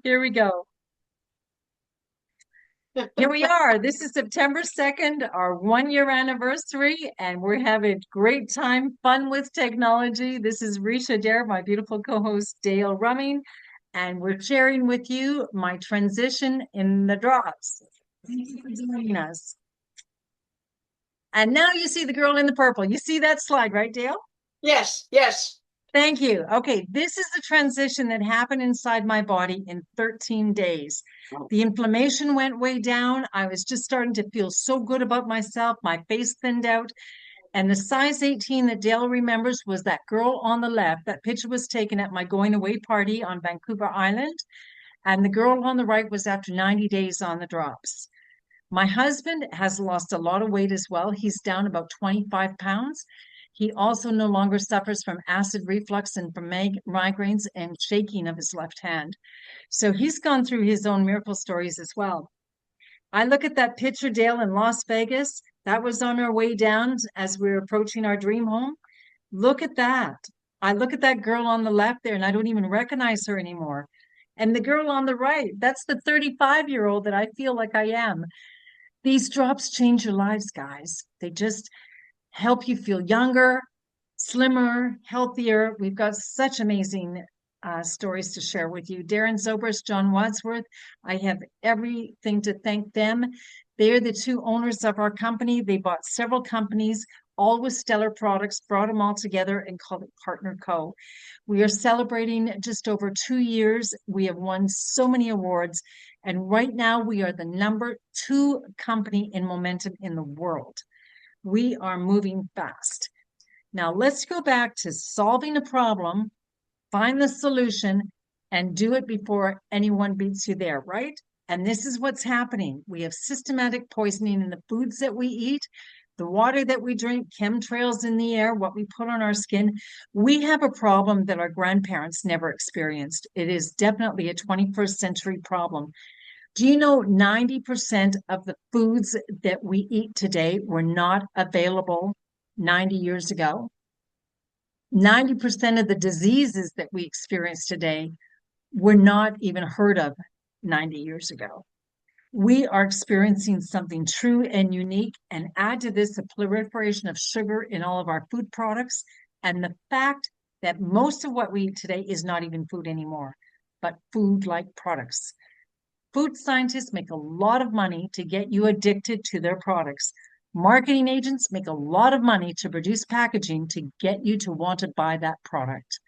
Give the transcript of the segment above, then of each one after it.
Here we go. Here we are. This is September 2nd, our 1 year anniversary, and we're having a great time, fun with technology. This is Ricia Adair, my beautiful co-host Dale Rumming, and we're sharing with you my transition in the drops. Thank you for joining us. And now you see the girl in the purple. You see that slide, right, Dale? Yes, yes. Thank you. Okay, this is the transition that happened inside my body in 13 days. The inflammation went way down. I was just starting to feel so good about myself. My face thinned out. And the size 18 that Dale remembers was that girl on the left. That picture was taken at my going away party on Vancouver Island. And the girl on the right was after 90 days on the drops. My husband has lost a lot of weight as well. He's down about 25 pounds. He also no longer suffers from acid reflux and from migraines and shaking of his left hand. So he's gone through his own miracle stories as well. I look at that picture, Dale, in Las Vegas. That was on our way down as we were approaching our dream home. Look at that. I look at that girl on the left there and I don't even recognize her anymore. And the girl on the right, that's the 35-year-old that I feel like I am. These drops change your lives, guys. They just help you feel younger, slimmer, healthier. We've got such amazing stories to share with you. Darren Zobrist, John Wadsworth, I have everything to thank them. They're the two owners of our company. They bought several companies, all with stellar products, brought them all together and called it Partner Co. We are celebrating just over 2 years. We have won so many awards. And right now we are the #2 company in momentum in the world. We are moving fast. Now let's go back to solving a problem, find the solution, and do it before anyone beats you there, right? And this is what's happening. We have systematic poisoning in the foods that we eat, the water that we drink, chemtrails in the air, what we put on our skin. We have a problem that our grandparents never experienced. It is definitely a 21st century problem. Do you know 90% of the foods that we eat today were not available 90 years ago? 90% of the diseases that we experience today were not even heard of 90 years ago. We are experiencing something true and unique, and add to this the proliferation of sugar in all of our food products and the fact that most of what we eat today is not even food anymore, but food-like products. Food scientists make a lot of money to get you addicted to their products. Marketing agents make a lot of money to produce packaging to get you to want to buy that product.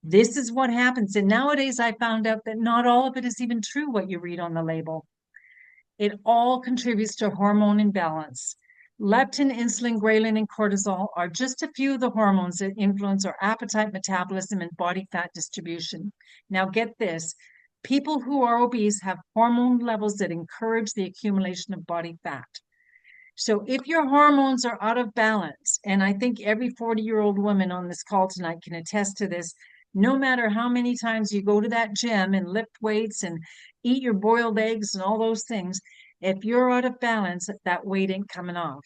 This is what happens. And nowadays I found out that not all of it is even true what you read on the label. It all contributes to hormone imbalance. Leptin, insulin, ghrelin, and cortisol are just a few of the hormones that influence our appetite, metabolism, and body fat distribution. Now get this. People who are obese have hormone levels that encourage the accumulation of body fat. So if your hormones are out of balance, and I think every 40-year-old woman on this call tonight can attest to this, no matter how many times you go to that gym and lift weights and eat your boiled eggs and all those things, if you're out of balance, that weight ain't coming off.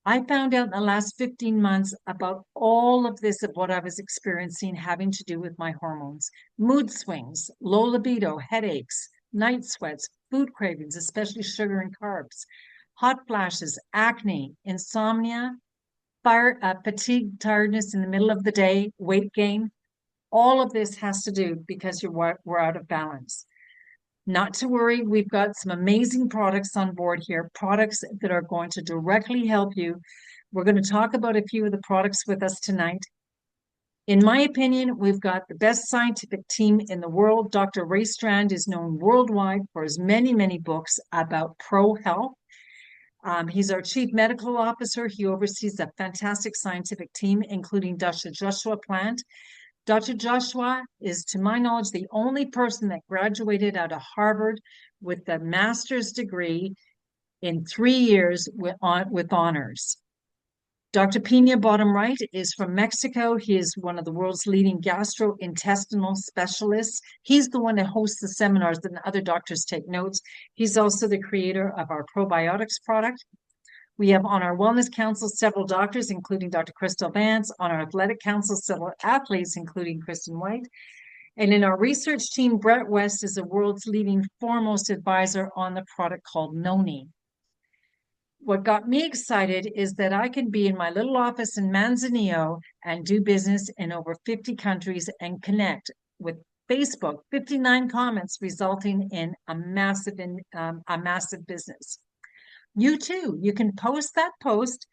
I found out in the last 15 months about all of this, of what I was experiencing having to do with my hormones. Mood swings, low libido, headaches, night sweats, food cravings, especially sugar and carbs, hot flashes, acne, insomnia, fatigue, tiredness in the middle of the day, weight gain. All of this has to do because we're out of balance. Not to worry, we've got some amazing products on board here, products that are going to directly help you. We're going to talk about a few of the products with us tonight. In my opinion, we've got the best scientific team in the world. Dr. Ray Strand is known worldwide for his many, many books about pro health. He's our chief medical officer. He oversees a fantastic scientific team, including Dr. Joshua Plant. Dr. Joshua is, to my knowledge, the only person that graduated out of Harvard with a master's degree in 3 years with honors. Dr. Pina, bottom right, is from Mexico. He is one of the world's leading gastrointestinal specialists. He's the one that hosts the seminars that other doctors take notes. He's also the creator of our probiotics product. We have on our Wellness Council several doctors, including Dr. Crystal Vance, on our Athletic Council several athletes, including Kristen White. And in our research team, Brett West is the world's leading foremost advisor on the product called Noni. What got me excited is that I can be in my little office in Manzanillo and do business in over 50 countries and connect with Facebook, 59 comments resulting in a massive business. You too, you can post that post.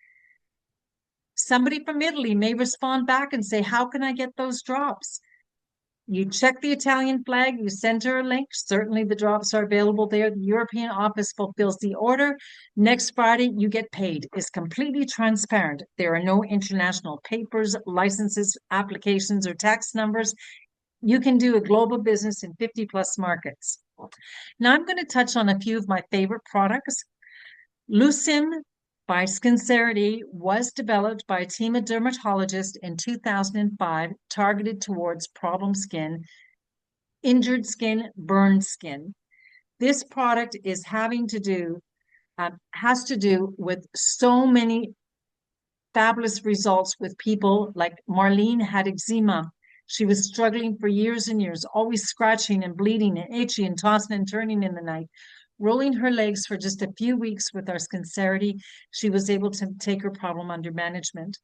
Somebody from Italy may respond back and say, how can I get those drops? You check the Italian flag, you send her a link. Certainly the drops are available there. The European office fulfills the order. Next Friday, you get paid. It's completely transparent. There are no international papers, licenses, applications, or tax numbers. You can do a global business in 50 plus markets. Now I'm going to touch on a few of my favorite products. Lucim by Skincerity was developed by a team of dermatologists in 2005, targeted towards problem skin, injured skin, burned skin. This product is has to do with so many fabulous results with people like Marlene had eczema. She was struggling for years and years, always scratching and bleeding and itchy and tossing and turning in the night. Rolling her legs for just a few weeks with our Skincerity, she was able to take her problem under management.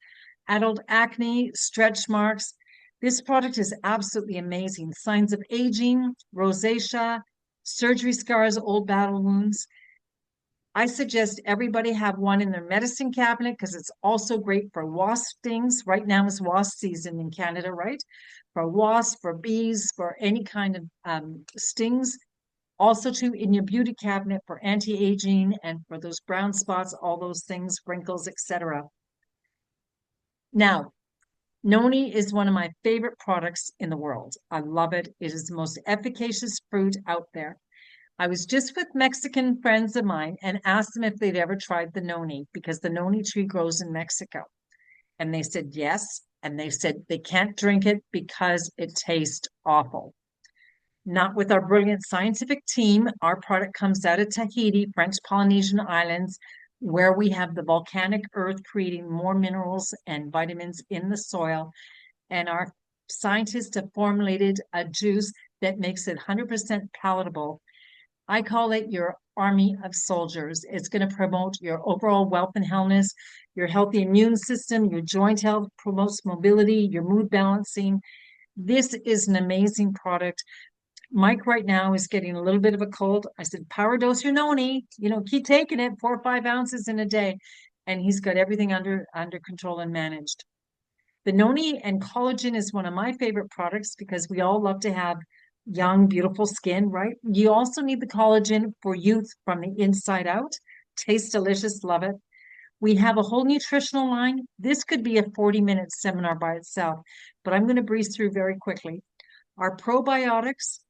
Adult acne, stretch marks. This product is absolutely amazing. Signs of aging, rosacea, surgery scars, old battle wounds. I suggest everybody have one in their medicine cabinet because it's also great for wasp stings. Right now is wasp season in Canada, right? For wasps, for bees, for any kind of stings. Also, too, in your beauty cabinet for anti-aging and for those brown spots, all those things, wrinkles, etc. Now, Noni is one of my favorite products in the world. I love it. It is the most efficacious fruit out there. I was just with Mexican friends of mine and asked them if they'd ever tried the Noni because the Noni tree grows in Mexico. And they said yes. And they said they can't drink it because it tastes awful. Not with our brilliant scientific team. Our product comes out of Tahiti, French Polynesian Islands, where we have the volcanic earth creating more minerals and vitamins in the soil. And our scientists have formulated a juice that makes it 100% palatable. I call it your army of soldiers. It's going to promote your overall wealth and wellness, your healthy immune system, your joint health, promotes mobility, your mood balancing. This is an amazing product. Mike right now is getting a little bit of a cold. I said, power dose your Noni, keep taking it 4 or 5 ounces in a day. And he's got everything under control and managed. The Noni and collagen is one of my favorite products because we all love to have young, beautiful skin, right? You also need the collagen for youth from the inside out. Tastes delicious, love it. We have a whole nutritional line. This could be a 40-minute seminar by itself, but I'm going to breeze through very quickly. Our probiotics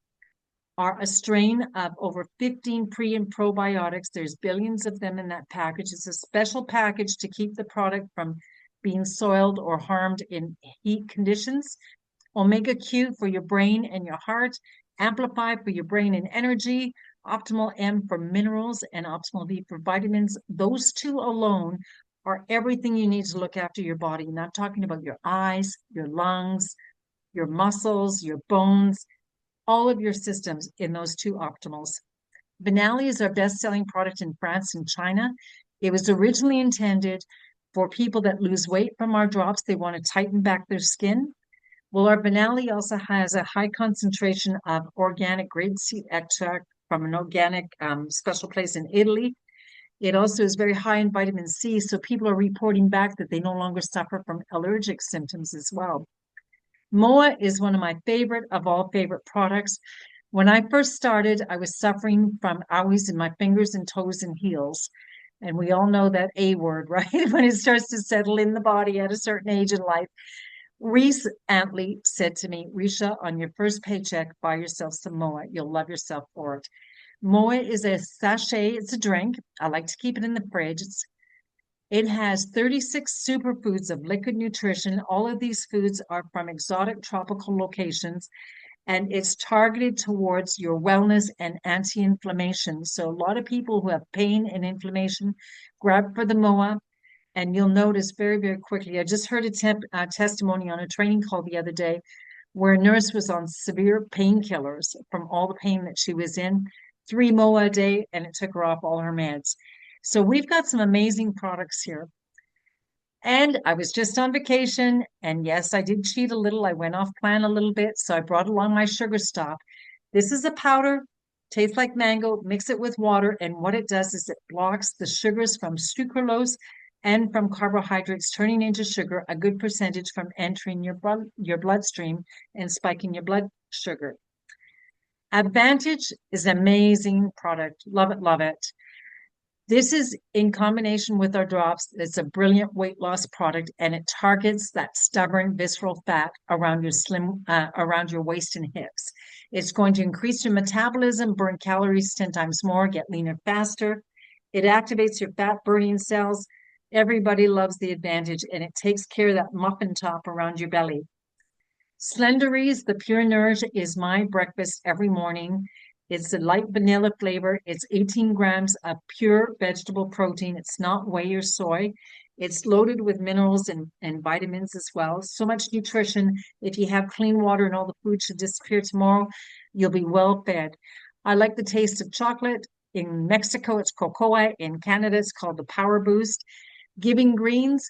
are a strain of over 15 pre and probiotics. There's billions of them in that package. It's a special package to keep the product from being soiled or harmed in heat conditions. Omega Q for your brain and your heart, Amplify for your brain and energy, Optimal M for minerals, and Optimal V for vitamins. Those two alone are everything you need to look after your body. And I'm talking about your eyes, your lungs, your muscles, your bones, all of your systems in those two optimals. Benally is our best-selling product in France and China. It was originally intended for people that lose weight from our drops. They want to tighten back their skin. Well, our Benally also has a high concentration of organic grapeseed extract from an organic special place in Italy. It also is very high in vitamin C, so people are reporting back that they no longer suffer from allergic symptoms as well. MOA is one of my favorite of all favorite products. When I first started, I was suffering from owies in my fingers and toes and heels. And we all know that A word, right? When it starts to settle in the body at a certain age in life. Reese Antley said to me, Ricia, on your first paycheck, buy yourself some MOA. You'll love yourself for it. MOA is a sachet. It's a drink. I like to keep it in the fridge. It has 36 superfoods of liquid nutrition. All of these foods are from exotic tropical locations, and it's targeted towards your wellness and anti-inflammation. So a lot of people who have pain and inflammation grab for the MOA, and you'll notice very, very quickly. I just heard a testimony on a training call the other day where a nurse was on severe painkillers from all the pain that she was in, 3 MOA a day, and it took her off all her meds. So we've got some amazing products here. And I was just on vacation, and yes, I did cheat a little. I went off plan a little bit, so I brought along my sugar stop. This is a powder, tastes like mango. Mix it with water, and what it does is it blocks the sugars from sucralose and from carbohydrates turning into sugar, a good percentage from entering your bloodstream and spiking your blood sugar. Advantage is an amazing product. Love it, love it. This is in combination with our drops. It's a brilliant weight loss product, and it targets that stubborn visceral fat around around your waist and hips. It's going to increase your metabolism, burn calories 10 times more, get leaner faster. It activates your fat burning cells. Everybody loves the Advantage, and it takes care of that muffin top around your belly. Slenderies, the Pure Nourish, is my breakfast every morning. It's a light vanilla flavor. It's 18 grams of pure vegetable protein. It's not whey or soy. It's loaded with minerals and vitamins as well. So much nutrition. If you have clean water and all the food should disappear tomorrow, you'll be well fed. I like the taste of chocolate. In Mexico, it's cocoa. In Canada, it's called the Power Boost. Giving Greens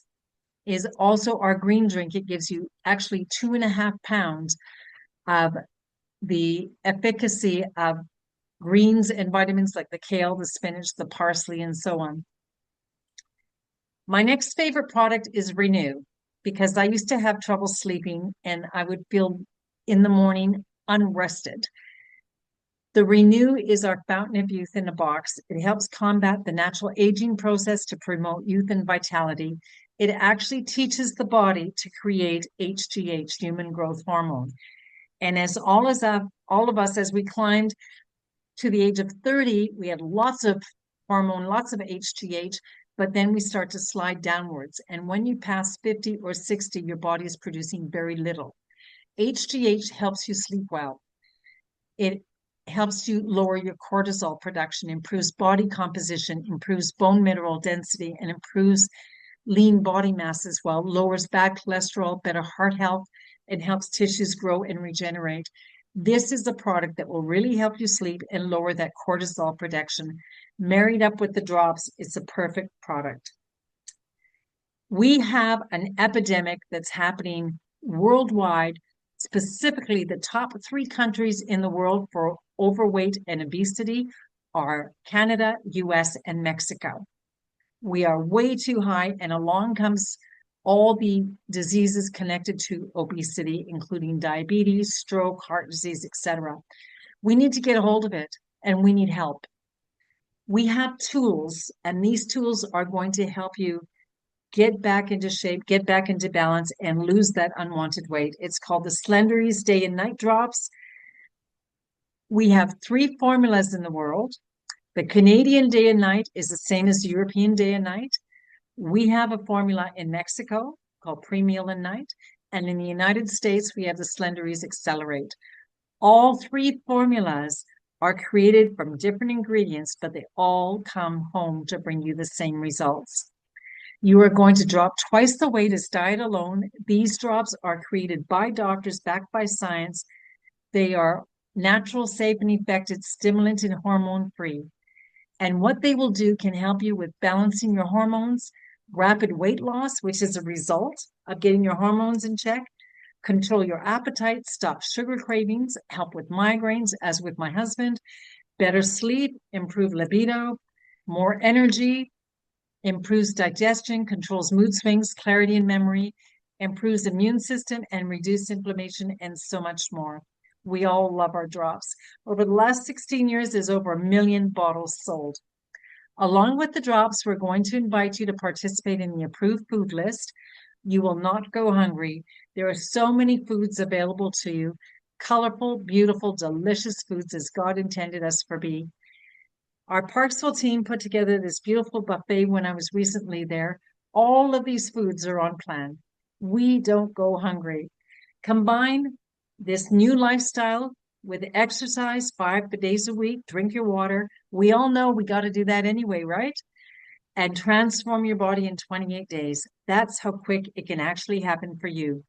is also our green drink. It gives you actually 2.5 pounds of the efficacy of greens and vitamins like the kale, the spinach, the parsley, and so on. My next favorite product is Renew, because I used to have trouble sleeping and I would feel in the morning unrested. The Renew is our fountain of youth in a box. It helps combat the natural aging process to promote youth and vitality. It actually teaches the body to create HGH, human growth hormone. And as all of us, as we climbed to the age of 30, we had lots of hormone, lots of HGH, but then we start to slide downwards. And when you pass 50 or 60, your body is producing very little. HGH helps you sleep well. It helps you lower your cortisol production, improves body composition, improves bone mineral density, and improves lean body mass as well, lowers bad cholesterol, better heart health, and helps tissues grow and regenerate. This is a product that will really help you sleep and lower that cortisol production. Married up with the drops, it's a perfect product. We have an epidemic that's happening worldwide, specifically the top 3 countries in the world for overweight and obesity are Canada, US, and Mexico. We are way too high, and along comes all the diseases connected to obesity, including diabetes, stroke, heart disease, etc. We need to get a hold of it, and we need help. We have tools, and these tools are going to help you get back into shape, get back into balance, and lose that unwanted weight. It's called the Slenderies Day and Night Drops. We have 3 formulas in the world. The Canadian Day and Night is the same as the European Day and Night. We have a formula in Mexico called Pre-Meal and Night. And in the United States, we have the Slenderies Accelerate. All 3 formulas are created from different ingredients, but they all come home to bring you the same results. You are going to drop twice the weight as diet alone. These drops are created by doctors, backed by science. They are natural, safe, and effective, stimulant and hormone-free. And what they will do can help you with balancing your hormones, rapid weight loss, which is a result of getting your hormones in check, control your appetite, stop sugar cravings, help with migraines, as with my husband, better sleep, improve libido, more energy, improves digestion, controls mood swings, clarity and memory, improves immune system, and reduce inflammation, and so much more. We all love our drops. Over the last 16 years, there's over 1 million bottles sold. Along with the drops, we're going to invite you to participate in the approved food list. You will not go hungry. There are so many foods available to you. Colorful, beautiful, delicious foods as God intended us for be. Our Parksville team put together this beautiful buffet when I was recently there. All of these foods are on plan. We don't go hungry. Combine this new lifestyle with exercise 5 days a week, drink your water. We all know we got to do that anyway, right? And transform your body in 28 days. That's how quick it can actually happen for you.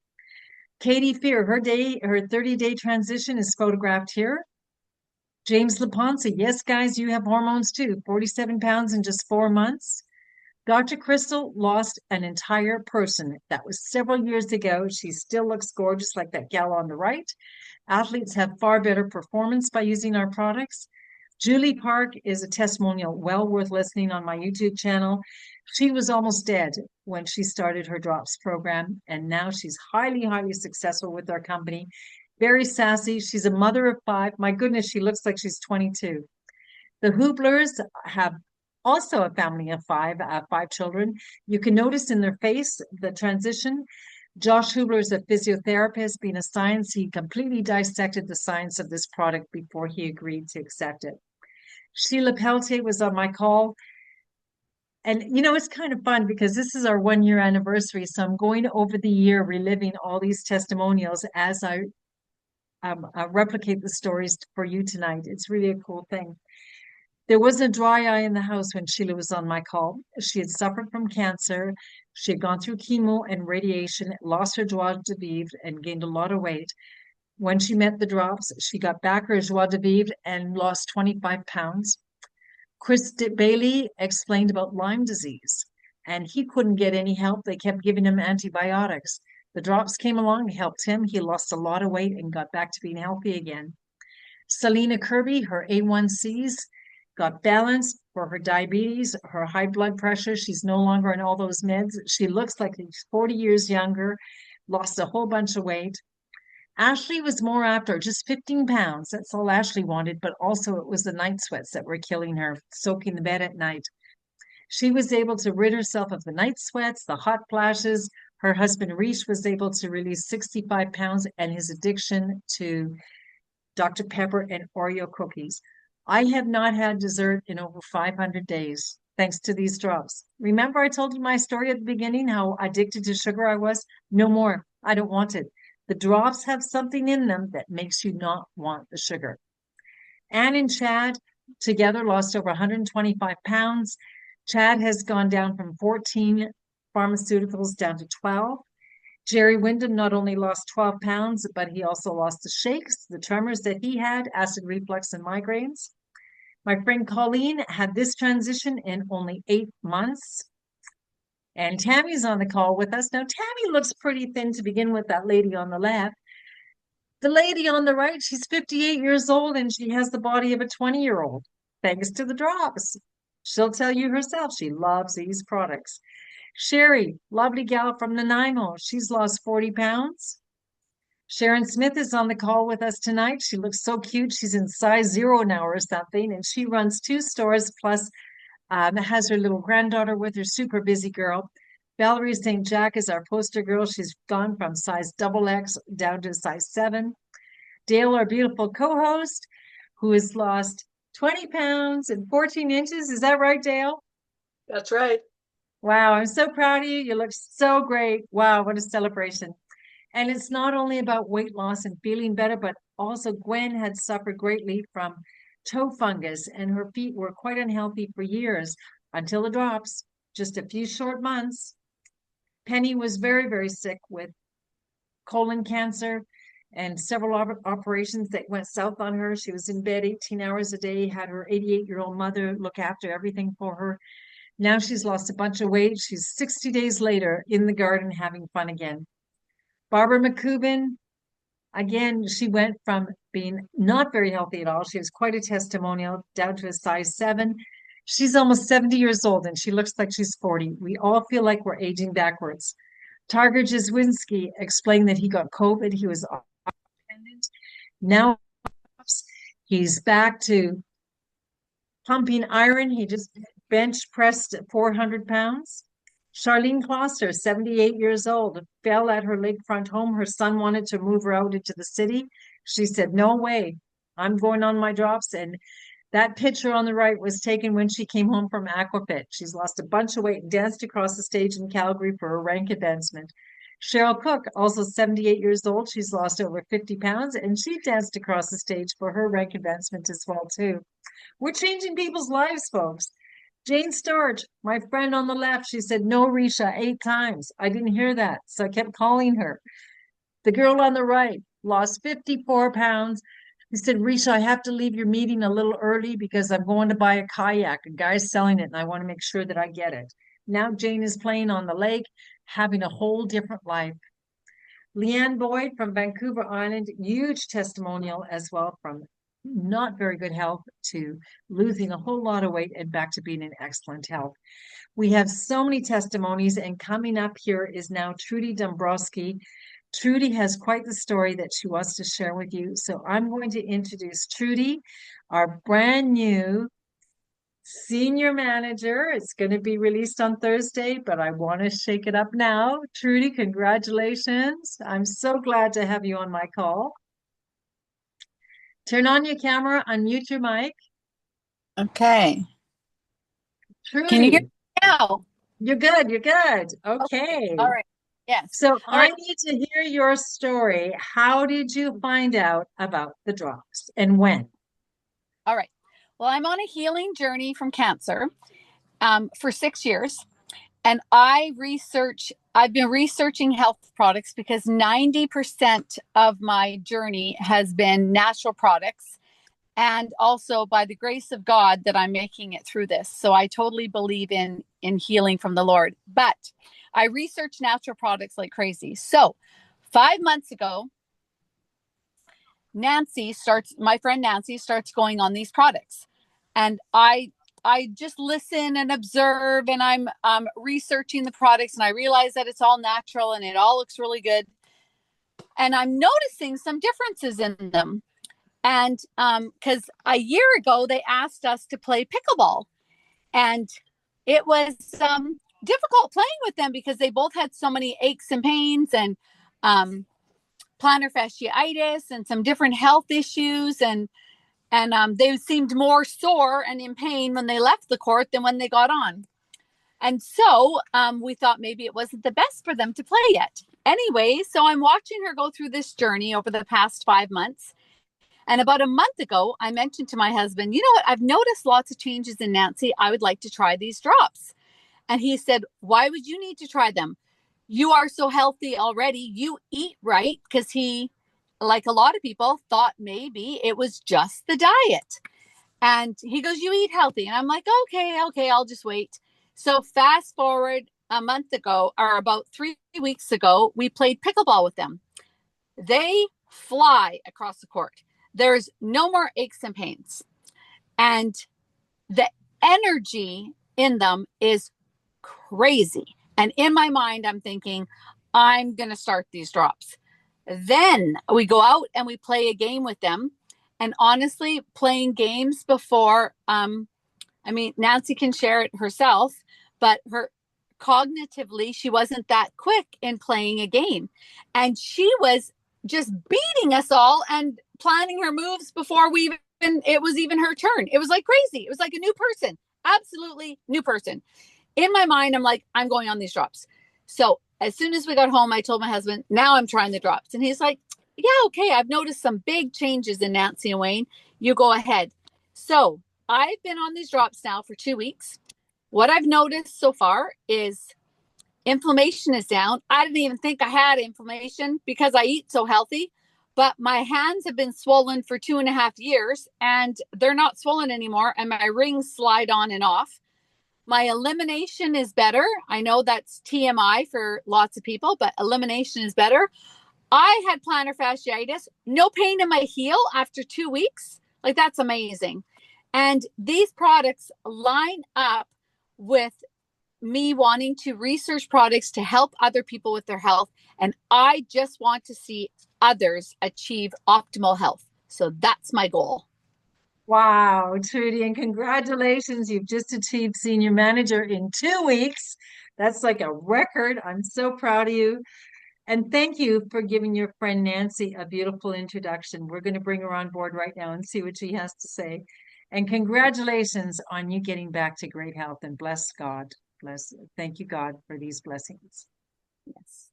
Katie Fear, her 30-day transition is photographed here. James Laponce, yes, guys, you have hormones too. 47 pounds in just 4 months. Dr. Crystal lost an entire person. That was several years ago. She still looks gorgeous like that gal on the right. Athletes have far better performance by using our products. Julie Park is a testimonial well worth listening on my YouTube channel. She was almost dead when she started her drops program, and now she's highly, highly successful with our company. Very sassy. She's a mother of 5. My goodness, she looks like she's 22. The Hublers have also a family of 5 children. You can notice in their face the transition. Josh Hubler is a physiotherapist, being a science. He completely dissected the science of this product before he agreed to accept it. Sheila Peltier was on my call. And it's kind of fun because this is our 1-year anniversary. So I'm going over the year, reliving all these testimonials as I replicate the stories for you tonight. It's really a cool thing. There was a dry eye in the house when Sheila was on my call. She had suffered from cancer. She had gone through chemo and radiation, lost her joie de vivre, and gained a lot of weight. When she met the drops, she got back her joie de vivre and lost 25 pounds. Chris Bailey explained about Lyme disease, and he couldn't get any help. They kept giving him antibiotics. The drops came along, helped him. He lost a lot of weight and got back to being healthy again. Selena Kirby, her A1Cs got balanced for her diabetes, her high blood pressure. She's no longer on all those meds. She looks like she's 40 years younger, lost a whole bunch of weight. Ashley was more after, just 15 pounds. That's all Ashley wanted, but also it was the night sweats that were killing her, soaking the bed at night. She was able to rid herself of the night sweats, the hot flashes. Her husband, Rish, was able to release 65 pounds and his addiction to Dr. Pepper and Oreo cookies. I have not had dessert in over 500 days, thanks to these drops. Remember I told you my story at the beginning, how addicted to sugar I was? No more. I don't want it. The drops have something in them that makes you not want the sugar. Anne and Chad together lost over 125 pounds. Chad has gone down from 14 pharmaceuticals down to 12. Jerry Wyndham not only lost 12 pounds, but he also lost the shakes, the tremors that he had, acid reflux, and migraines. My friend Colleen had this transition in only 8 months. And Tammy's on the call with us. Now, Tammy looks pretty thin to begin with, that lady on the left. The lady on the right, she's 58 years old and she has the body of a 20-year-old, thanks to the drops. She'll tell you herself she loves these products. Sherry, lovely gal from Nanaimo, she's lost 40 pounds. Sharon Smith is on the call with us tonight. She looks so cute. She's in size 0 now or something, and she runs 2 stores plus has her little granddaughter with her, super busy girl. Valerie St. Jack is our poster girl. She's gone from size XX down to size 7. Dale, our beautiful co-host, who has lost 20 pounds and 14 inches. Is that right, Dale? That's right. Wow, I'm so proud of you. You look so great. Wow, what a celebration. And it's not only about weight loss and feeling better, but also Gwen had suffered greatly from toe fungus, and her feet were quite unhealthy for years until the drops, just a few short months. Penny was very, very sick with colon cancer and several operations that went south on her. She was in bed 18 hours a day, had her 88-year-old mother look after everything for her. Now she's lost a bunch of weight. She's 60 days later in the garden having fun again. Barbara McCubbin, again, she went from being not very healthy at all. She was quite a testimonial, down to a size 7. She's almost 70 years old and she looks like she's 40. We all feel like we're aging backwards. Tiger Jazwinski explained that he got COVID. He was dependent. Now he's back to pumping iron. He just bench pressed 400 pounds. Charlene Kloster, 78 years old, fell at her lakefront home. Her son wanted to move her out into the city. She said, no way, I'm going on my drops. And that picture on the right was taken when she came home from Aquafit. She's lost a bunch of weight and danced across the stage in Calgary for her rank advancement. Cheryl Cook, also 78 years old, she's lost over 50 pounds and she danced across the stage for her rank advancement as well too. We're changing people's lives, folks. Jane Stewart, my friend on the left, she said, no, Ricia, 8 times. I didn't hear that, so I kept calling her. The girl on the right lost 54 pounds. He said, Risha, I have to leave your meeting a little early because I'm going to buy a kayak. A guy's selling it and I want to make sure that I get it. Now Jane is playing on the lake, having a whole different life. Leanne Boyd from Vancouver Island, huge testimonial as well, from not very good health to losing a whole lot of weight and back to being in excellent health. We have so many testimonies, and coming up here is now Trudy Dombroski. Trudy has quite the story that she wants to share with you. So I'm going to introduce Trudy, our brand new senior manager. It's going to be released on Thursday, but I want to shake it up now. Trudy, congratulations. I'm so glad to have you on my call. Turn on your camera, unmute your mic. Okay. Can you hear Trudy, me now? you're good. You're good. Okay. All right. Yes. So All I right. need to hear your story. How did you find out about the drops and when? All right. Well, I'm on a healing journey from cancer for 6 years. And I've been researching health products because 90% of my journey has been natural products. And also by the grace of God that I'm making it through this. So I totally believe in healing from the Lord. But I research natural products like crazy. So 5 months ago, my friend Nancy starts going on these products. And I just listen and observe, and I'm researching the products, and I realize that it's all natural and it all looks really good. And I'm noticing some differences in them. And because a year ago, they asked us to play pickleball. And it was difficult playing with them because they both had so many aches and pains and plantar fasciitis and some different health issues. And they seemed more sore and in pain when they left the court than when they got on. And so we thought maybe it wasn't the best for them to play yet. Anyway, so I'm watching her go through this journey over the past 5 months. And about a month ago, I mentioned to my husband, you know what? I've noticed lots of changes in Nancy. I would like to try these drops. And he said, why would you need to try them? You are so healthy already. You eat right. Because he, like a lot of people, thought maybe it was just the diet. And he goes, you eat healthy. And I'm like, okay, I'll just wait. So fast forward a month ago, or about 3 weeks ago, we played pickleball with them. They fly across the court. There's no more aches and pains. And the energy in them is crazy. And in my mind, I'm thinking, I'm going to start these drops. Then we go out and we play a game with them. And honestly, playing games before, Nancy can share it herself, but cognitively, she wasn't that quick in playing a game. And she was just beating us all and planning her moves before it was even her turn. It was like crazy. It was like a new person, absolutely new person. In my mind, I'm like, I'm going on these drops. So as soon as we got home, I told my husband, now I'm trying the drops. And he's like, yeah, okay. I've noticed some big changes in Nancy and Wayne. You go ahead. So I've been on these drops now for 2 weeks. What I've noticed so far is inflammation is down. I didn't even think I had inflammation because I eat so healthy, but my hands have been swollen for 2.5 years and they're not swollen anymore. And my rings slide on and off. My elimination is better. I know that's TMI for lots of people, but elimination is better. I had plantar fasciitis, no pain in my heel after 2 weeks. Like, that's amazing. And these products line up with me wanting to research products to help other people with their health. And I just want to see others achieve optimal health. So that's my goal. Wow, Trudy, and congratulations. You've just achieved senior manager in 2 weeks. That's like a record. I'm so proud of you. And thank you for giving your friend Nancy a beautiful introduction. We're going to bring her on board right now and see what she has to say. And congratulations on you getting back to great health, and bless God. Thank you, God, for these blessings. Yes.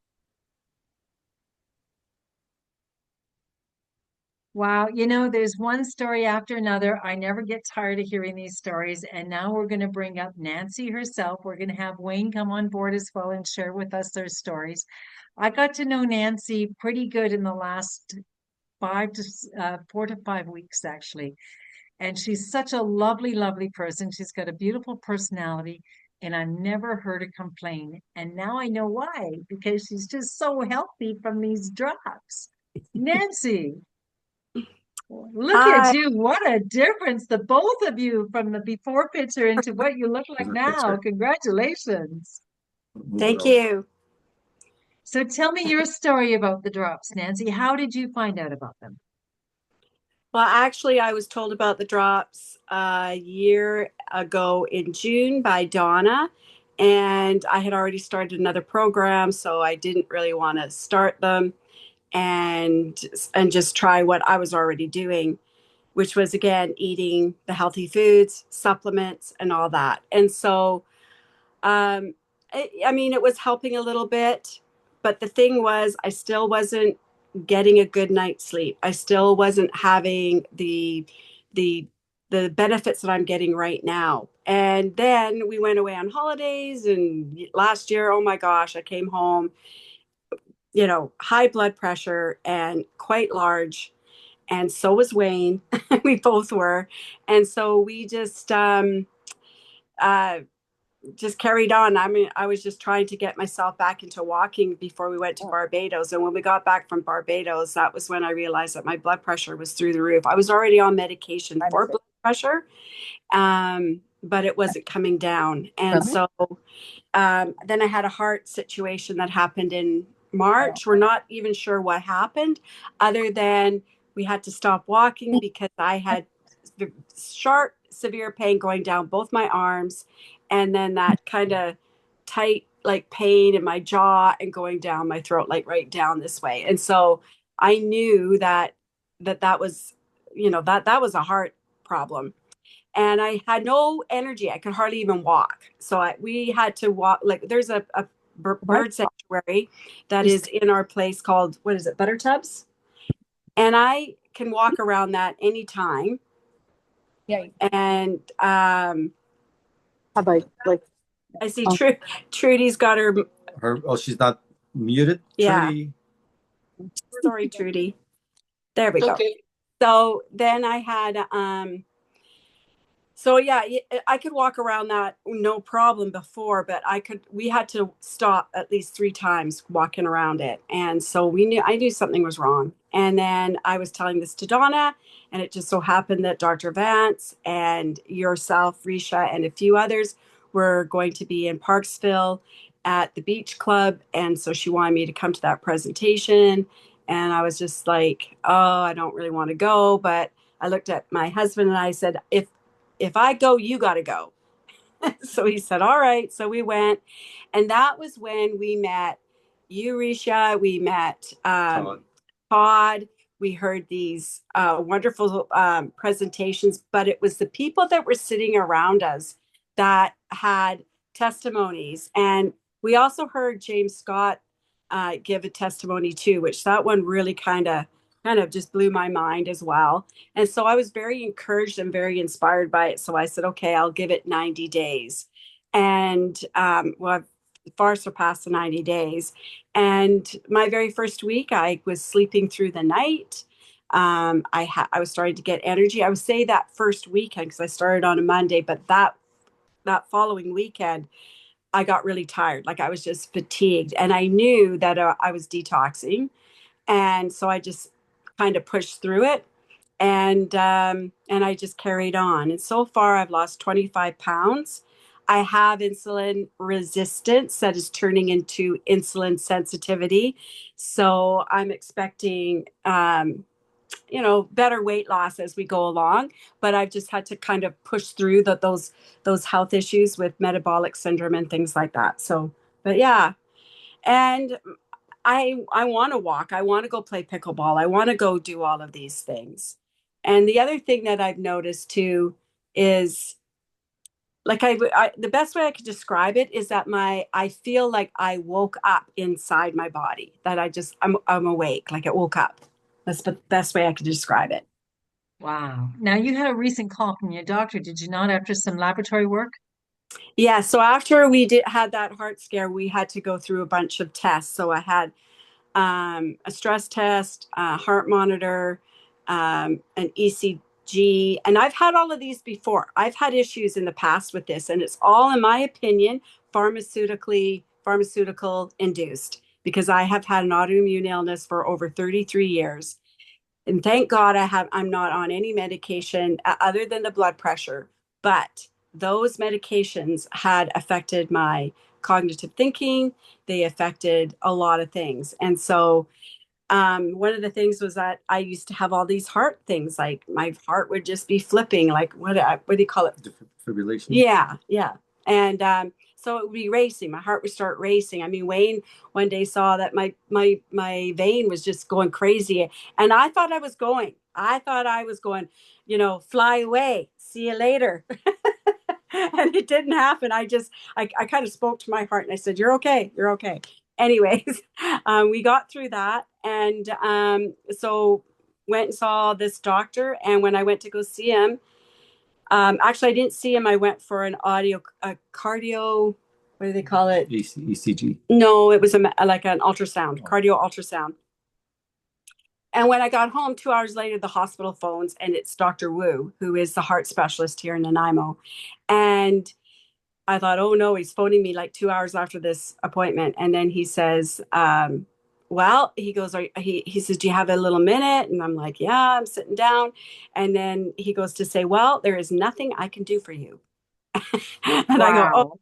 Wow, there's one story after another. I never get tired of hearing these stories. And now we're going to bring up Nancy herself. We're going to have Wayne come on board as well and share with us their stories. I got to know Nancy pretty good in the last 4 to 5 weeks, actually. And she's such a lovely, lovely person. She's got a beautiful personality, and I've never heard her complain. And now I know why, because she's just so healthy from these drops. Nancy, look at Hi. you. What a difference, the both of you, from the before picture into what you look like now. Congratulations. Thank you. So tell me your story about the drops, Nancy. How did you find out about them? Well, actually, I was told about the drops a year ago in June by Donna, and I had already started another program, so I didn't really want to start them and and just try what I was already doing, which was again eating the healthy foods, supplements, and all that. And so Um, I mean, it was helping a little bit, but the thing was, I still wasn't getting a good night's sleep. I still wasn't having the the benefits that I'm getting right now. And then we went away on holidays, and last year, oh my gosh, I came home, high blood pressure and quite large. And so was Wayne. We both were. And so we uh, just carried on. I mean, I was just trying to get myself back into walking before we went to Barbados. And when we got back from Barbados, that was when I realized that my blood pressure was through the roof. I was already on medication for blood pressure, but it wasn't coming down. And so then I had a heart situation that happened in March. We're not even sure what happened, other than we had to stop walking because I had sharp, severe pain going down both my arms, and then that kind of tight, like pain in my jaw and going down my throat, like right down this way. And so I knew that was, that was a heart problem, and I had no energy. I could hardly even walk. So we had to walk. Like there's a bird sanctuary that is in our place called, what is it, Buttertubs? And I can walk around that anytime. Yeah. And How about like I see Trudy's got her. Oh, she's not muted. Yeah. Trudy. Sorry, Trudy. There we go. Okay. So then I had so yeah, I could walk around that no problem before, but we had to stop at least 3 times walking around it. And so I knew something was wrong. And then I was telling this to Donna, and it just so happened that Dr. Vance and yourself, Ricia, and a few others were going to be in Parksville at the beach club. And so she wanted me to come to that presentation. And I was just like, oh, I don't really want to go. But I looked at my husband and I said, if I go, you got to go. So he said, all right. So we went. And that was when we met you, Risha. We met Todd. We heard these wonderful presentations, but it was the people that were sitting around us that had testimonies. And we also heard James Scott give a testimony too, which that one really kind of just blew my mind as well. And so I was very encouraged and very inspired by it. So I said, okay, I'll give it 90 days. And well, I've far surpassed the 90 days. And my very first week, I was sleeping through the night. I was starting to get energy. I would say that first weekend, because I started on a Monday, but that following weekend, I got really tired. Like I was just fatigued, and I knew that I was detoxing, and so I just kind of pushed through it, and I just carried on. And so far, I've lost 25 pounds. I have insulin resistance that is turning into insulin sensitivity. So I'm expecting, better weight loss as we go along. But I've just had to kind of push through those health issues with metabolic syndrome and things like that. So, but yeah, and I want to walk. I want to go play pickleball. I want to go do all of these things. And the other thing that I've noticed too is, like, the best way I could describe it is that I feel like I woke up inside my body. That I'm awake, like it woke up. That's the best way I could describe it. Wow. Now you had a recent call from your doctor, did you not, after some laboratory work? Yeah, so after we had that heart scare, we had to go through a bunch of tests. So I had a stress test, a heart monitor, an ECG, and I've had all of these before. I've had issues in the past with this, and it's all, in my opinion, pharmaceutical induced because I have had an autoimmune illness for over 33 years. And thank God I'm not on any medication other than the blood pressure, but those medications had affected my cognitive thinking. They affected a lot of things. And so one of the things was that I used to have all these heart things, like my heart would just be flipping, like what do you call it? Defibrillation. Yeah, yeah. And so it would be racing. My heart would start racing. I mean, Wayne one day saw that my vein was just going crazy, and I thought I was going. Fly away. See you later. And it didn't happen. I kind of spoke to my heart and I said, "You're okay. You're okay." Anyways, we got through that, and so went and saw this doctor. And when I went to go see him, actually, I didn't see him. I went for a cardio. What do they call it? ECG. No, it was like an ultrasound, cardio ultrasound. And when I got home, 2 hours later, the hospital phones, and it's Dr. Wu, who is the heart specialist here in Nanaimo. And I thought, oh no, he's phoning me like 2 hours after this appointment. And then he says, well, he goes, he says, do you have a little minute? And I'm like, yeah, I'm sitting down. And then he goes to say, well, there is nothing I can do for you. And I go, oh.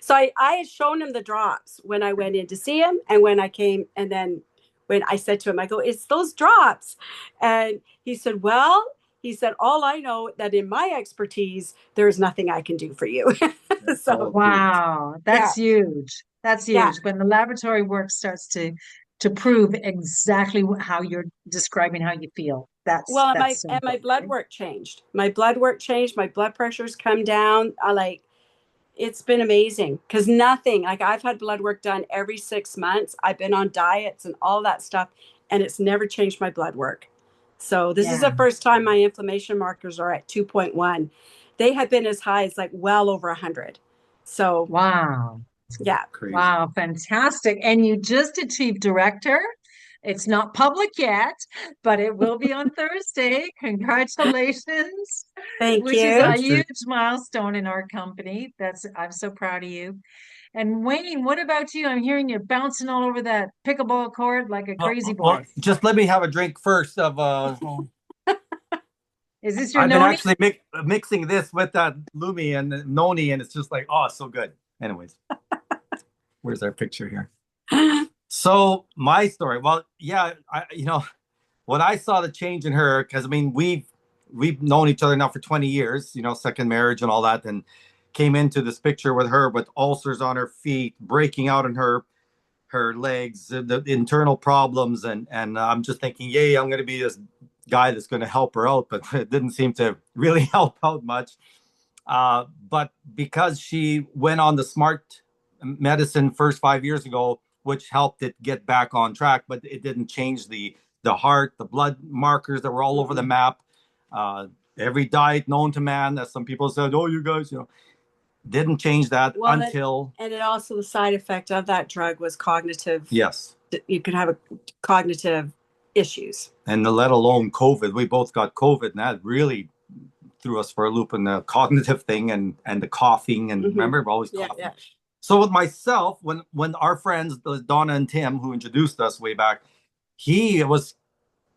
So I had shown him the drops when I went in to see him. And when I came, and then when I said to him, I go, it's those drops. And he said, well, all I know that in my expertise, there's nothing I can do for you. So wow, that's huge. That's huge. Yeah. When the laboratory work starts to prove exactly how you're describing how you feel. That's my blood work changed. My blood work changed. My blood pressure's come down. It's been amazing because nothing, like I've had blood work done every 6 months. I've been on diets and all that stuff, and it's never changed my blood work. So this is the first time my inflammation markers are at 2.1. They had been as high as like well over 100. So wow. Yeah. Crazy. Wow, fantastic. And you just achieved director. It's not public yet, but it will be on Thursday. Congratulations. Thank Which you. is a huge milestone in our company. I'm so proud of you. And Wayne, what about you? I'm hearing you bouncing all over that pickleball court like a crazy boy. Well, just let me have a drink first of Is this your I've noni? been actually mixing this with that Lumi and noni, and it's just like, oh, so good. Anyways, where's our picture here? So my story. Well, yeah, when I saw the change in her, because I mean we've known each other now for 20 years, second marriage and all that, and came into this picture with her with ulcers on her feet, breaking out in her legs, the internal problems, and I'm just thinking, yay, I'm going to be this guy that's going to help her out, but it didn't seem to really help out much. But because she went on the smart medicine first 5 years ago, which helped it get back on track, but it didn't change the heart, the blood markers that were all over the map. Every diet known to man, as some people said, oh, you guys, didn't change that until. And it also, the side effect of that drug was cognitive. Yes. You could have a cognitive issues. And let alone COVID. We both got COVID, and that really threw us for a loop in the cognitive thing and the coughing. And remember, we're always coughing. Yeah. So with myself, when our friends, Donna and Tim, who introduced us way back, he was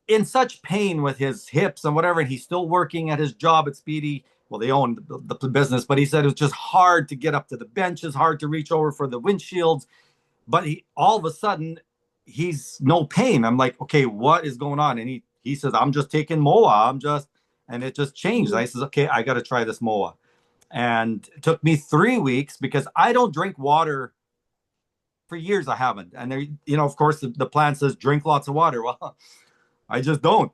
in such pain with his hips and whatever, and he's still working at his job at Speedy. Well, they own the business, but he said it was just hard to get up to the benches, hard to reach over for the windshields. But all of a sudden, he's no pain. I'm like, okay, what is going on? And he says, I'm just taking MOA. And it just changed. I says, okay, I got to try this MOA. And it took me 3 weeks because I don't drink water for years. I haven't. And there, of course, the plan says drink lots of water. Well, I just don't.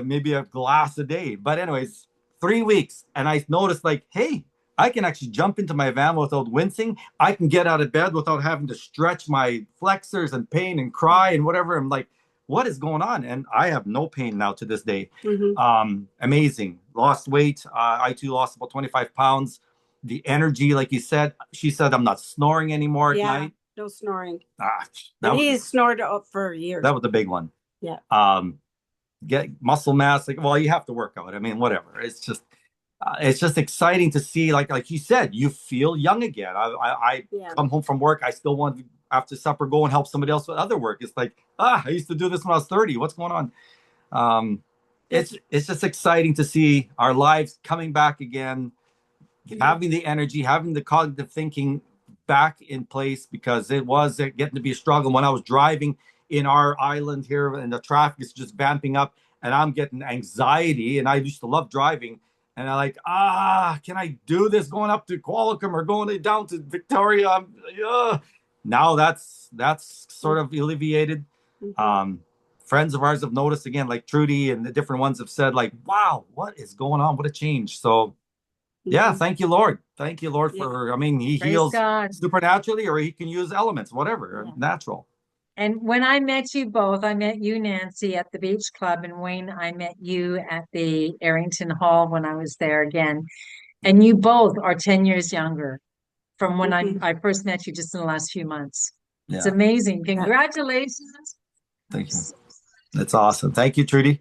Maybe a glass a day. But anyways, 3 weeks. And I noticed like, hey, I can actually jump into my van without wincing. I can get out of bed without having to stretch my flexors and pain and cry and whatever. I'm like, what is going on? And I have no pain now to this day. Amazing. Lost weight. I too lost about 25 pounds. the energy, like you said. She said, I'm not snoring anymore at night. No snoring. He's snored up for years. That was the big one. Yeah. Get muscle mass. Like, well, you have to work out. I mean, whatever. It's just exciting to see. Like you said, you feel young again. I come home from work. I still want to, after supper, go and help somebody else with other work. It's like, I used to do this when I was 30. What's going on? It's just exciting to see our lives coming back again, having the energy, having the cognitive thinking back in place, because it was getting to be a struggle when I was driving in our island here and the traffic is just vamping up and I'm getting anxiety. And I used to love driving, and I'm like, can I do this going up to Qualicum or going down to Victoria? Now that's sort of alleviated. Friends of ours have noticed again, like Trudy and the different ones have said, like, wow, what is going on? What a change. So thank you, Lord. Thank you, Lord, for, I mean, he heals supernaturally, or he can use elements, whatever, natural. And when I met you both, I met you, Nancy, at the beach club, and Wayne, I met you at the Arrington Hall when I was there again. And you both are 10 years younger from when I first met you, just in the last few months. It's amazing. Congratulations. Thank you. That's awesome. Thank you, Trudy.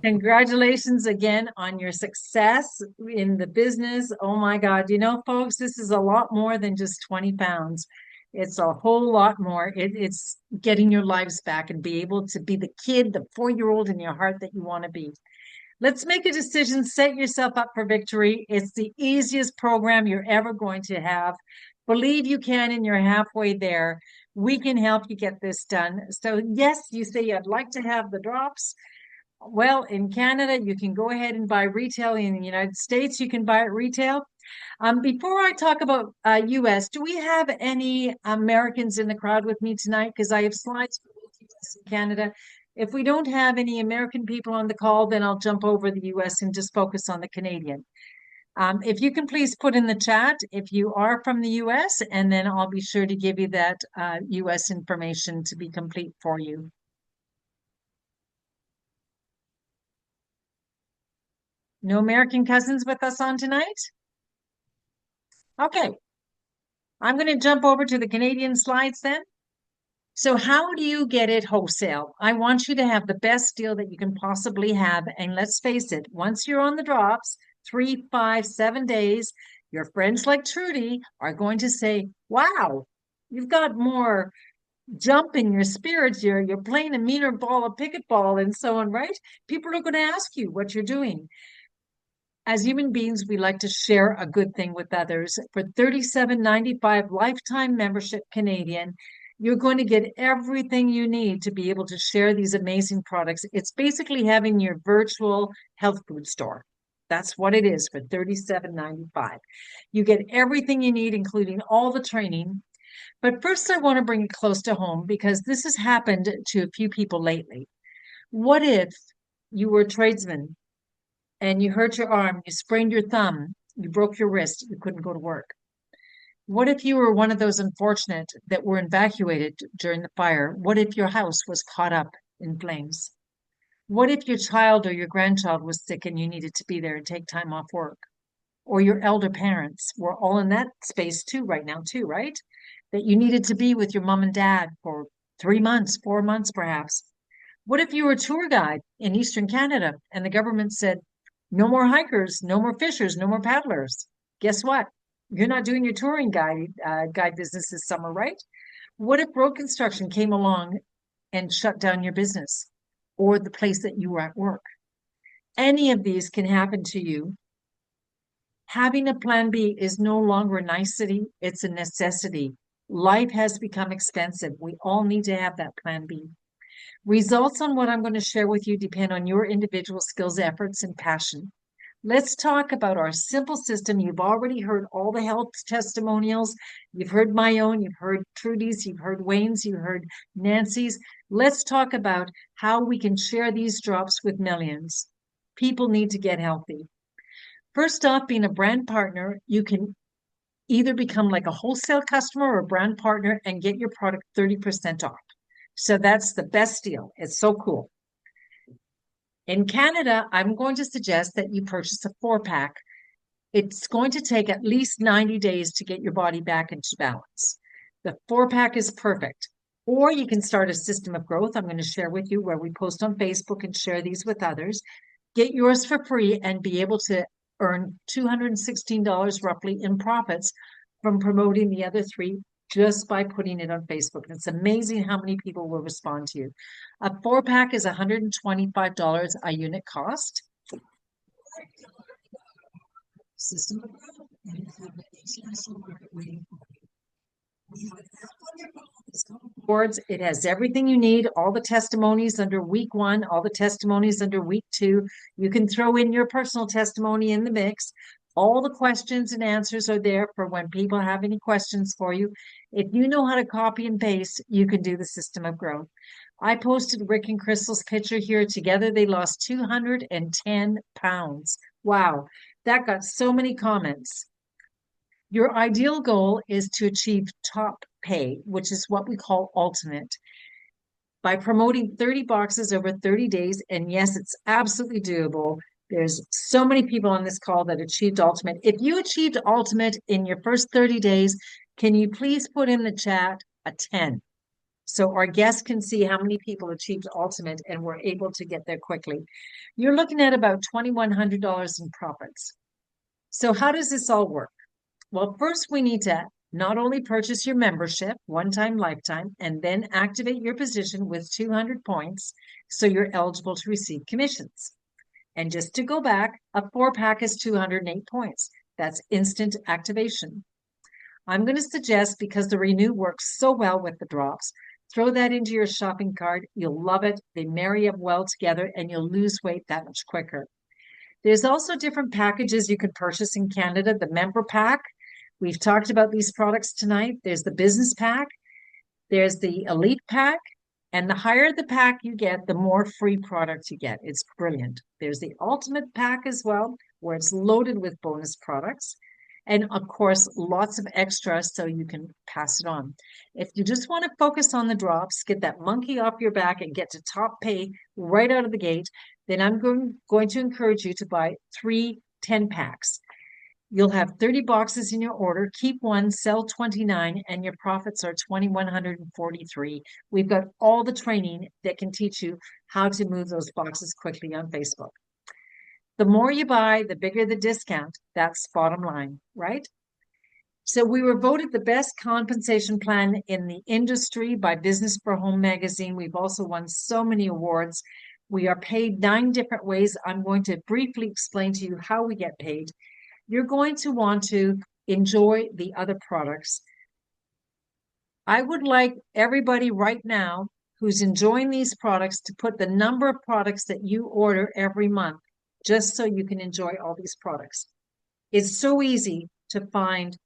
Congratulations again on your success in the business. Oh my God. You know, folks, this is a lot more than just 20 pounds. It's a whole lot more. It's getting your lives back and be able to be the kid, the 4-year-old in your heart that you want to be. Let's make a decision. Set yourself up for victory. It's the easiest program you're ever going to have. Believe you can, and you're halfway there. We can help you get this done. So yes, you say I'd like to have the drops. Well, in Canada, you can go ahead and buy retail. In the United States, you can buy it retail. Before I talk about US, do we have any Americans in the crowd with me tonight? Because I have slides for both US and Canada. If we don't have any American people on the call, then I'll jump over the US and just focus on the Canadian. If you can please put in the chat if you are from the US, and then I'll be sure to give you that US information to be complete for you. No American cousins with us on tonight? Okay. I'm going to jump over to the Canadian slides then. So how do you get it wholesale? I want you to have the best deal that you can possibly have. And let's face it, once you're on the drops, 3, 5, 7 days, your friends like Trudy are going to say, wow, you've got more jump in your spirits. You're playing a meaner ball of pickleball and so on, right? People are going to ask you what you're doing. As human beings, we like to share a good thing with others. For $37.95 lifetime membership Canadian, you're going to get everything you need to be able to share these amazing products. It's basically having your virtual health food store. That's what it is for $37.95. You get everything you need, including all the training. But first, I want to bring it close to home because this has happened to a few people lately. What if you were a tradesman and you hurt your arm, you sprained your thumb, you broke your wrist, you couldn't go to work? What if you were one of those unfortunate that were evacuated during the fire? What if your house was caught up in flames? What if your child or your grandchild was sick and you needed to be there and take time off work? Or your elder parents were all in that space too right now too, right? That you needed to be with your mom and dad for 3 months, 4 months perhaps. What if you were a tour guide in Eastern Canada and the government said, no more hikers, no more fishers, no more paddlers? Guess what? You're not doing your touring guide business this summer, right? What if road construction came along and shut down your business or the place that you were at work? Any of these can happen to you. Having a plan B is no longer a nicety, it's a necessity. Life has become expensive. We all need to have that plan B. Results on what I'm going to share with you depend on your individual skills, efforts, and passion. Let's talk about our simple system. You've already heard all the health testimonials. You've heard my own, you've heard Trudy's, you've heard Wayne's, you've heard Nancy's. Let's talk about how we can share these drops with millions. People need to get healthy. First off, being a brand partner, you can either become like a wholesale customer or a brand partner and get your product 30% off. So that's the best deal. It's so cool. In Canada, I'm going to suggest that you purchase a 4-pack. It's going to take at least 90 days to get your body back into balance. The 4-pack is perfect. Or you can start a system of growth. I'm going to share with you where we post on Facebook and share these with others. Get yours for free and be able to earn $216 roughly in profits from promoting the other 3 just by putting it on Facebook. It's amazing how many people will respond to you. A 4-pack is $125 a unit cost. System of boards. It has everything you need, all the testimonies under week 1, all the testimonies under week 2. You can throw in your personal testimony in the mix. All the questions and answers are there for when people have any questions for you. If you know how to copy and paste, you can do the system of growth. I posted Rick and Crystal's picture here. Together, they lost 210 pounds. Wow, that got so many comments. Your ideal goal is to achieve top pay, which is what we call ultimate, by promoting 30 boxes over 30 days. And yes, it's absolutely doable. There's so many people on this call that achieved ultimate. If you achieved ultimate in your first 30 days, can you please put in the chat a 10? So our guests can see how many people achieved ultimate and were able to get there quickly. You're looking at about $2,100 in profits. So how does this all work? Well, first we need to not only purchase your membership, one-time, lifetime, and then activate your position with 200 points so you're eligible to receive commissions. And just to go back, a 4-pack is 208 points. That's instant activation. I'm going to suggest, because the Renew works so well with the drops, throw that into your shopping cart. You'll love it. They marry up well together and you'll lose weight that much quicker. There's also different packages you can purchase in Canada. The member pack. We've talked about these products tonight. There's the business pack. There's the elite pack. And the higher the pack you get, the more free products you get. It's brilliant. There's the ultimate pack as well, where it's loaded with bonus products. And of course, lots of extras so you can pass it on. If you just want to focus on the drops, get that monkey off your back and get to top pay right out of the gate, then I'm going to encourage you to buy 3 10-packs. You'll have 30 boxes in your order. Keep 1, sell 29, and your profits are 2,143. We've got all the training that can teach you how to move those boxes quickly on Facebook. The more you buy, the bigger the discount. That's bottom line, right? So we were voted the best compensation plan in the industry by Business for Home magazine. We've also won so many awards. We are paid 9 different ways. I'm going to briefly explain to you how we get paid. You're going to want to enjoy the other products. I would like everybody right now who's enjoying these products to put the number of products that you order every month, just so you can enjoy all these products. It's so easy to find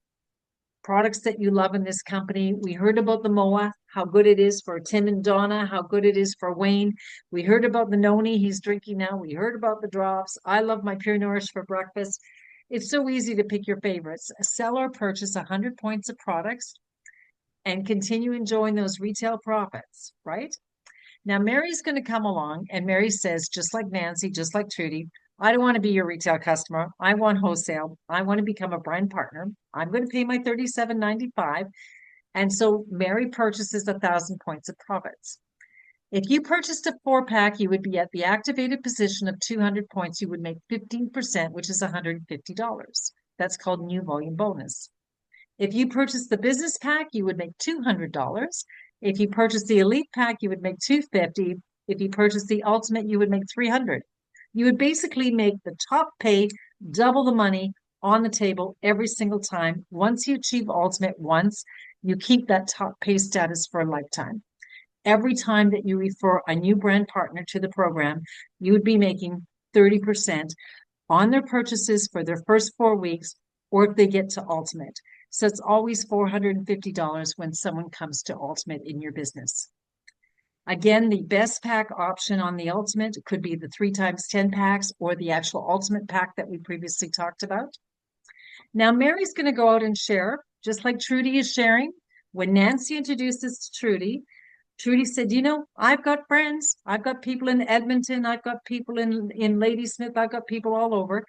products that you love in this company. We heard about the MOA, how good it is for Tim and Donna, how good it is for Wayne. We heard about the Noni, he's drinking now. We heard about the drops. I love my Pure Nourish for breakfast. It's so easy to pick your favorites. Sell or purchase 100 points of products and continue enjoying those retail profits, right? Now, Mary's going to come along, and Mary says, just like Nancy, just like Trudy, I don't want to be your retail customer. I want wholesale. I want to become a brand partner. I'm going to pay my $37.95. And so Mary purchases 1,000 points of profits. If you purchased a 4-pack, you would be at the activated position of 200 points. You would make 15%, which is $150. That's called new volume bonus. If you purchased the business pack, you would make $200. If you purchased the elite pack, you would make $250. If you purchased the ultimate, you would make $300. You would basically make the top pay double the money on the table every single time. Once you achieve ultimate once, you keep that top pay status for a lifetime. Every time that you refer a new brand partner to the program, you would be making 30% on their purchases for their first 4 weeks, or if they get to ultimate. So it's always $450 when someone comes to ultimate in your business. Again, the best pack option on the ultimate could be the 3 times 10 packs or the actual ultimate pack that we previously talked about. Now, Mary's going to go out and share, just like Trudy is sharing. When Nancy introduced this to Trudy said, you know, I've got friends. I've got people in Edmonton. I've got people in Ladysmith. I've got people all over.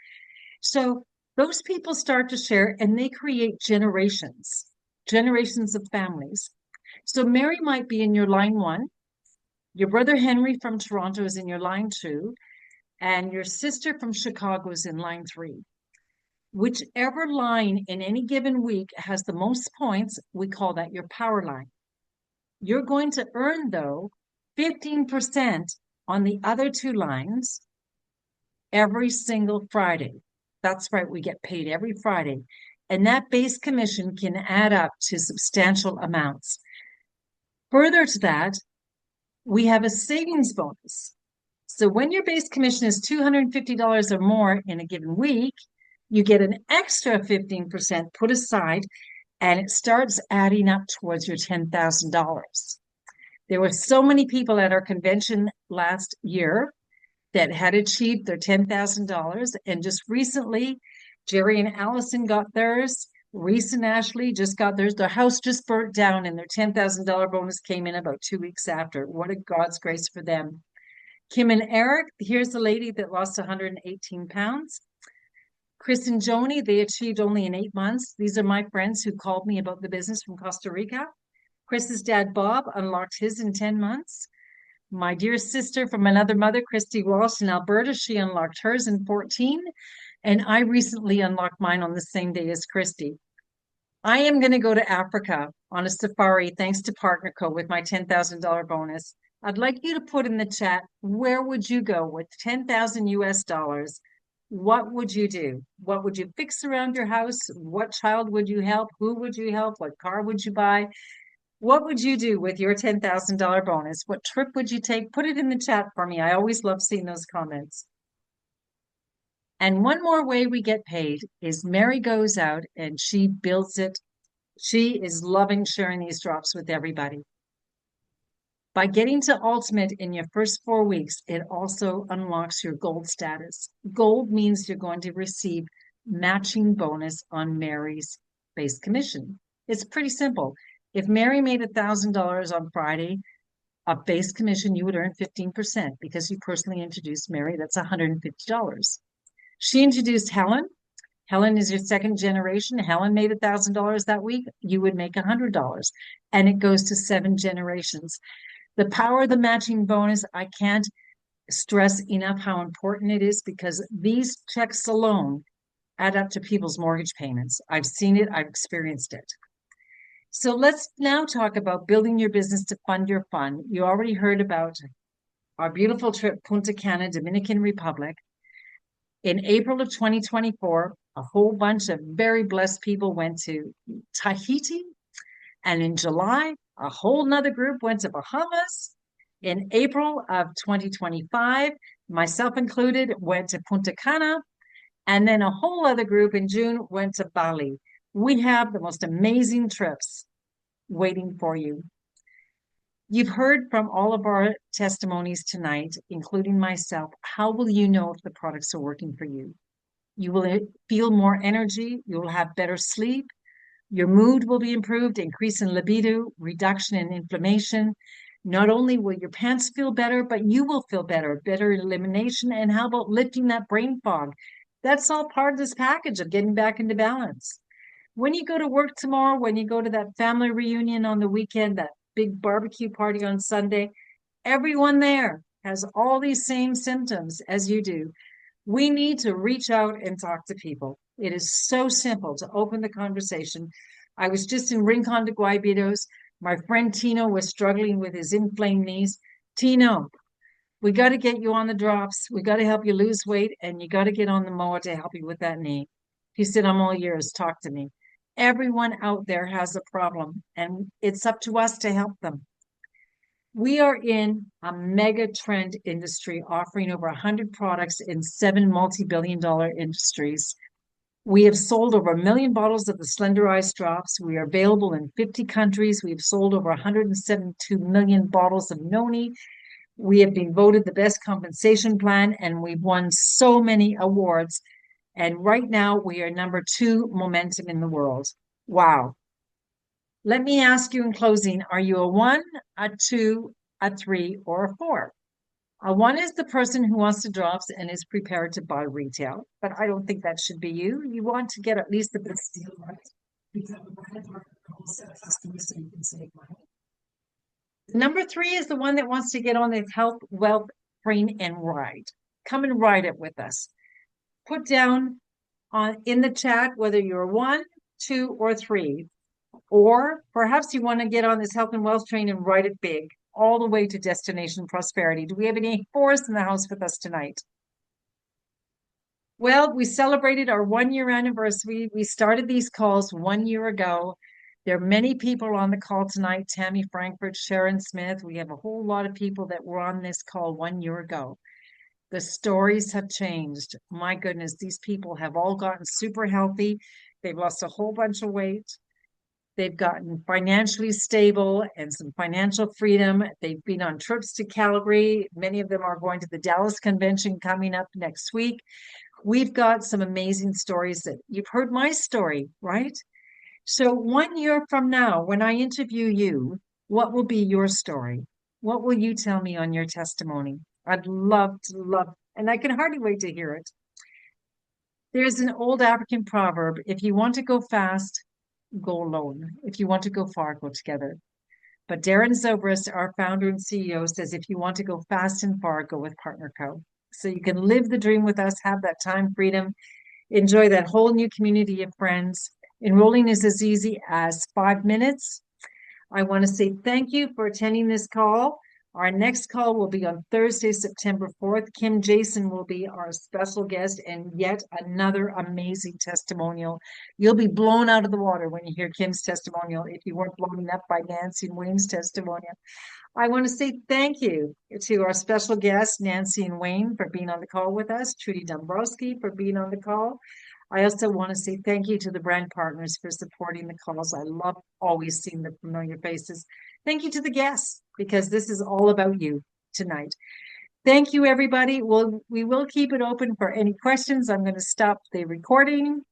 So Those people start to share and they create generations of families. So Mary might be in your line 1, your brother Henry from Toronto is in your line 2, and your sister from Chicago is in line 3. Whichever line in any given week has the most points, we call that your power line. You're going to earn, though, 15% on the other 2 lines every single Friday. That's right, we get paid every Friday. And that base commission can add up to substantial amounts. Further to that, we have a savings bonus. So when your base commission is $250 or more in a given week, you get an extra 15% put aside, and it starts adding up towards your $10,000. There were so many people at our convention last year that had achieved their $10,000. And just recently, Jerry and Allison got theirs. Reese and Ashley just got theirs. Their house just burnt down and their $10,000 bonus came in about 2 weeks after. What a God's grace for them. Kim and Eric, here's the lady that lost 118 pounds. Chris and Joni, they achieved only in 8 months. These are my friends who called me about the business from Costa Rica. Chris's dad, Bob, unlocked his in 10 months. My dear sister from another mother, Christy Walsh in Alberta, she unlocked hers in 14. And I recently unlocked mine on the same day as Christy. I am going to go to Africa on a safari thanks to PartnerCo with my $10,000 bonus. I'd like you to put in the chat, where would you go with 10,000 US dollars? What would you do? What would you fix around your house? What child would you help? Who would you help? What car would you buy? What would you do with your $10,000 bonus? What trip would you take? Put it in the chat for me. I always love seeing those comments. And one more way we get paid is Mary goes out and she builds it. She is loving sharing these drops with everybody. By getting to Ultimate in your first 4 weeks, it also unlocks your gold status. Gold means you're going to receive matching bonus on Mary's base commission. It's pretty simple. If Mary made $1,000 on Friday, a base commission, you would earn 15% because you personally introduced Mary. That's $150. She introduced Helen. Helen is your second generation. Helen made $1,000 that week. You would make $100. And it goes to 7 generations. The power of the matching bonus, I can't stress enough how important it is because these checks alone add up to people's mortgage payments. I've seen it. I've experienced it. So let's now talk about building your business to fund your fun. You already heard about our beautiful trip, Punta Cana, Dominican Republic. In April of 2024, a whole bunch of very blessed people went to Tahiti. And in July, a whole nother group went to Bahamas. In April of 2025, myself included, went to Punta Cana. And then a whole other group in June went to Bali. We have the most amazing trips waiting for you. You've heard from all of our testimonies tonight, including myself. How will you know if the products are working for you? You will feel more energy. You will have better sleep. Your mood will be improved, increase in libido, reduction in inflammation. Not only will your pants feel better, but you will feel better, better elimination. And how about lifting that brain fog? That's all part of this package of getting back into balance. When you go to work tomorrow, when you go to that family reunion on the weekend, that big barbecue party on Sunday, everyone there has all these same symptoms as you do. We need to reach out and talk to people. It is so simple to open the conversation. I was just in Rincon de Guaybitos. My friend Tino was struggling with his inflamed knees. Tino, we got to get you on the drops. We got to help you lose weight, and you got to get on the MOA to help you with that knee. He said, I'm all ears. Talk to me. Everyone out there has a problem, and it's up to us to help them. We are in a mega trend industry offering over 100 products in 7 multi-billion-dollar industries. We have sold over 1 million bottles of the Slender Eyes drops. We are available in 50 countries. We've sold over 172 million bottles of Noni. We have been voted the best compensation plan, and we've won so many awards. And right now, we are number 2 momentum in the world. Wow. Let me ask you in closing, are you a 1, a 2, a 3, or a 4? One is the person who wants to drops and is prepared to buy retail, but I don't think that should be you. You want to get at least the best deal, right? So you can save money. Number 3 is the one that wants to get on this health, wealth, train, and ride. Come and ride it with us. Put down in the chat whether you're 1, 2, or 3, or perhaps you want to get on this health and wealth train and ride it big, all the way to destination prosperity. Do we have any 4s in the house with us tonight? Well, we celebrated our 1-year anniversary. We started these calls 1 year ago. There are many people on the call tonight. Tammy Frankfurt, Sharon Smith. We have a whole lot of people that were on this call 1 year ago. The stories have changed. My goodness, these people have all gotten super healthy. They've lost a whole bunch of weight. They've gotten financially stable and some financial freedom. They've been on trips to Calgary. Many of them are going to the Dallas convention coming up next week. We've got some amazing stories that you've heard my story, right? So 1 year from now, when I interview you, what will be your story? What will you tell me on your testimony? I'd love, and I can hardly wait to hear it. There's an old African proverb: if you want to go fast, go alone. If you want to go far, go together. But Darren Zobrist, our founder and CEO, says if you want to go fast and far, go with Partner Co. So you can live the dream with us, have that time freedom, enjoy that whole new community of friends. Enrolling is as easy as 5 minutes. I want to say thank you for attending this call. Our next call will be on Thursday, September 4th. Kim Jason will be our special guest, and yet another amazing testimonial. You'll be blown out of the water when you hear Kim's testimonial if you weren't blown up by Nancy and Wayne's testimonial. I want to say thank you to our special guests, Nancy and Wayne, for being on the call with us, Trudy Dombroski for being on the call. I also want to say thank you to the brand partners for supporting the calls. I love always seeing the familiar faces. Thank you to the guests, because this is all about you tonight. Thank you, everybody. We will keep it open for any questions. I'm going to stop the recording.